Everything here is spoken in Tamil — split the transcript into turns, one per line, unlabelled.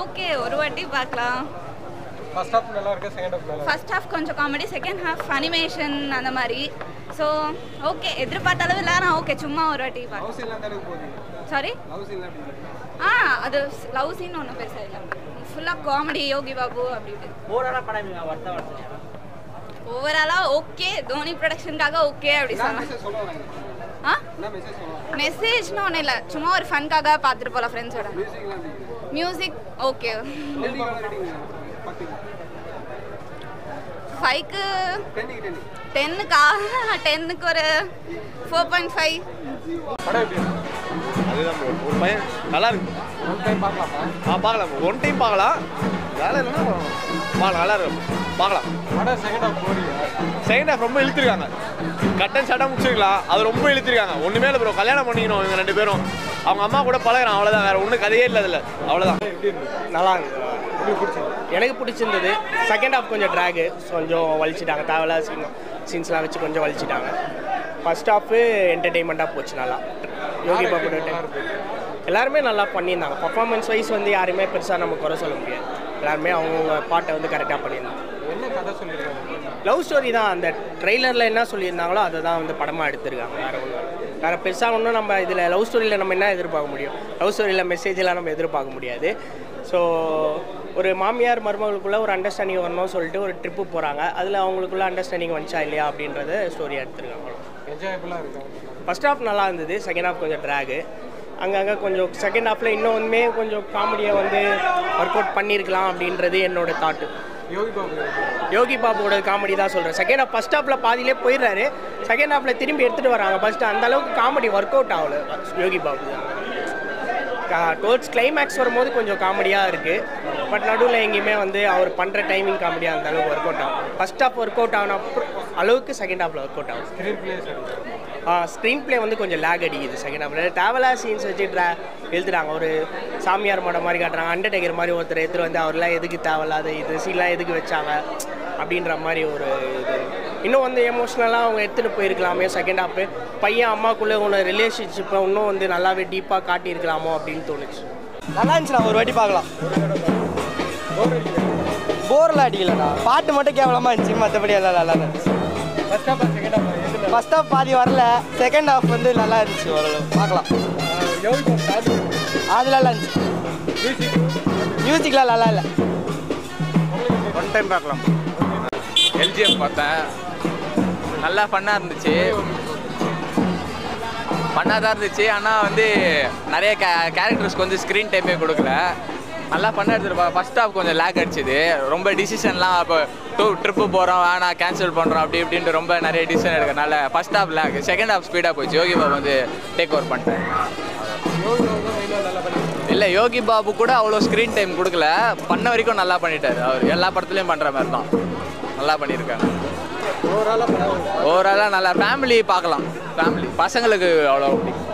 ஓகே, ஒரு வாட்டி பார்க்கலாம்.
ஃபர்ஸ்ட் ஹாஃப் நல்லா இருக்கு, செகண்ட் ஹாஃப் நல்லா இருக்கு.
ஃபர்ஸ்ட் ஹாஃப் கொஞ்சம் காமெடி, செகண்ட் ஹாஃப் அனிமேஷன் அந்த மாதிரி. ஸோ ஓகே, எதிர்பார்த்த அளவு இல்லை. நான் ஓகே, சும்மா ஒரு வாட்டி பார்க்கலாம்.
லவ் சீன்லாம் தான் போகுது.
சாரி,
லவ் சீன்லாம் எப்படி?
அது லவ் சீன் ஒன்றும் பெருசாக இல்லை. ஃபுல்லாக காமெடி, யோகி பாபு அப்படி இப்படி. ஓவராலாக ஓகே, தோனி ப்ரொடக்ஷனுக்காக ஓகே அப்படி சொன்னாங்க. மெசேஜ்னு ஒன்றும் இல்லை, சும்மா ஒரு ஃபன்காக பார்த்துட்டு போகலாம் ஃப்ரெண்ட்ஸோட. Music okay. 5க்கு 10க்கா 10க்கு ஒரு 4.5.
படம் எப்படி?
அதுதான் ஒரு பையன் நல்லா இருக்கு.
ஒன் டைம் பார்க்கலாமா?
பார்க்கலாம், ஒன் டைம் பார்க்கலாம். வேலை இல்லைன்னா பார்க்கலாம், நல்லா இருக்கும், பார்க்கலாம்.
படம் செகண்ட் ஹாஃப் போறீங்க.
செகண்ட் ஹாஃப் ரொம்ப இழுத்துருக்காங்க. கட்டன் சட்டை முடிச்சிருக்கலாம், அது ரொம்ப இழுத்துருக்காங்க. ஒன்றுமே இல்லை ப்ரோ, கல்யாணம் பண்ணிக்கணும் இவங்க 2 பேரும். அவங்க அம்மா கூட பழகிறான், அவ்வளோதான், வேறு ஒன்றும் கதையே இல்லை அதில், அவ்வளோதான்.
நல்லா இருந்தது, எனக்கு பிடிச்சிருந்தது. செகண்ட் ஹாஃப் கொஞ்சம் ட்ராகு, கொஞ்சம் வலிச்சிட்டாங்க, தேவையில்லாத சீன்ஸ்லாம் வச்சு கொஞ்சம் வலிச்சிட்டாங்க. ஃபர்ஸ்ட் ஹாஃபு என்டர்டெயின்மெண்ட்டாக போச்சு நல்லா. யோகி பாபு எல்லாருமே நல்லா பண்ணியிருந்தாங்க. பர்ஃபார்மன்ஸ் வைஸ் வந்து யாருமே பெருசாக நம்ம குறை சொல்ல முடியாது. எல்லாருமே அவங்கவுங்க பாட்டை வந்து கரெக்டாக பண்ணியிருந்தாங்க.
என்ன கதை சொல்லியிருக்காங்க?
லவ் ஸ்டோரி தான். அந்த ட்ரெய்லரில் என்ன சொல்லியிருந்தாங்களோ அதை தான் வந்து படமாக எடுத்திருக்காங்க. வேறு பெருசாக ஒன்றும் நம்ம இதில் லவ் ஸ்டோரியில் நம்ம என்ன எதிர்பார்க்க முடியும்? லவ் ஸ்டோரியில் மெசேஜெலாம் நம்ம எதிர்பார்க்க முடியாது. ஸோ ஒரு மாமியார் மருமகளுக்குள்ளே ஒரு அண்டர்ஸ்டாண்டிங் வரணும்னு சொல்லிட்டு ஒரு ட்ரிப்பு போகிறாங்க. அதில் அவங்களுக்குள்ள அண்டர்ஸ்டாண்டிங் வந்துச்சா இல்லையா அப்படின்றத ஸ்டோரியாக எடுத்துருக்காங்க.
என்ஜாயபுளாக இருக்கு.
ஃபர்ஸ்ட் ஹாஃப் நல்லா இருந்தது, செகண்ட் ஹாஃப் கொஞ்சம் ட்ராகு. அங்கங்கே கொஞ்சம் செகண்ட் ஹாஃபில் இன்னுமே கொஞ்சம் காமெடியை வந்து ஒர்க் அவுட் பண்ணியிருக்கலாம் அப்படின்றது என்னோட தாட்டு. யோகி பாபுவோட காமெடி தான் சொல்கிறேன். செகண்ட் ஹாஃப் ஃபர்ஸ்ட் ஹாஃபில் பாதியிலே போயிடுறாரு, செகண்ட் ஹாஃபில் திரும்பி எடுத்துகிட்டு வராங்க. ஃபஸ்ட்டு அந்தளவுக்கு காமெடி ஒர்க் அவுட் ஆகல யோகி பாபு தான். டோர்ட்ஸ் கிளைமேக்ஸ் வரும்போது கொஞ்சம் காமெடியாக இருக்குது. பட் நடுவில் எங்கேயுமே வந்து அவர் பண்ணுற டைமிங் காமெடியாக அந்த அளவுக்கு ஒர்க் அவுட் ஆகும். ஃபஸ்ட் ஹாஃப் ஒர்க் அவுட் ஆன அளவுக்கு செகண்ட் ஹாஃபில் ஒர்க் அவுட் ஆகும். ஸ்க்ரீன் பிளே வந்து கொஞ்சம் லேக் அடிக்குது செகண்ட் ஹாஃபில். தேவலா சீன்ஸ் வச்சு எழுத்துட்டாங்க. ஒரு சாமியார் மடம் மாதிரி காட்டுறாங்க, அண்டர்டேக்கர் மாதிரி ஒருத்தர் எடுத்துகிட்டு வந்து அவர்லாம் எதுக்கு தேவையில்லாத இது சீன்லாம் எதுக்கு வச்சாங்க அப்படின்ற மாதிரி ஒரு இது. இன்னும் வந்து எமோஷ்னலாக அவங்க எடுத்துகிட்டு போயிருக்கலாமே செகண்ட் ஹாஃபு. பையன் அம்மாக்குள்ளே ஒன்று ரிலேஷன்ஷிப்பை இன்னும் வந்து நல்லாவே டீப்பாக காட்டியிருக்கலாமோ அப்படின்னு தோணுச்சு.
நல்லா இருந்துச்சுண்ணா, ஒரு வாட்டி பார்க்கலாம். போர்லாம் அடிக்கலண்ணா, பாட்டு மட்டும் கேவலமாக இருந்துச்சு, மற்றபடி எல்லாம் நல்லா இருந்துச்சு. ஃபர்ஸ்ட் ஹாஃப் பாதி வரல, செகண்ட் ஹாஃப் வந்து நல்லா இருந்துச்சு, ஓரளவு பார்க்கலாம். அது நல்லா இருந்துச்சு. மியூசிக்லாம் நல்லா இல்லை.
ஒன் டைம் பார்க்கலாம். எல்ஜிஎம் பார்த்தேன், நல்லா ஃபன்னாக இருந்துச்சு. ஃபன்னாக தான் இருந்துச்சு, ஆனால் வந்து நிறைய கேரக்டர்ஸ்க்கு வந்து ஸ்க்ரீன் டைமே கொடுக்கல. நல்லா ஃபன்னாக எடுத்துருப்பா. ஃபர்ஸ்ட் ஹாஃப் கொஞ்சம் லேக் அடிச்சுது. ரொம்ப டிசிஷன்லாம் இப்போ ட்ரிப்பு போகிறோம் வேணாம் கேன்சல் பண்ணுறோம் அப்படி இப்படின்ட்டு ரொம்ப நிறைய டிசிஷன் எடுக்கிறனால first half lag. Second half ஸ்பீடாக போச்சு. யோகி பாபு வந்து டேக் ஓவர் பண்ணிட்டேன். இல்லை, யோகி பாபு கூட அவ்வளோ ஸ்க்ரீன் டைம் கொடுக்கல, பண்ண வரைக்கும் நல்லா பண்ணிட்டார். அவர் எல்லா படத்துலையும் பண்ணுற மாதிரி தான் நல்லா பண்ணியிருக்காங்க. ஓவராலாக நல்லா ஃபேமிலி பார்க்கலாம். ஃபேமிலி பசங்களுக்கு அவ்வளோ பிடிக்கும்.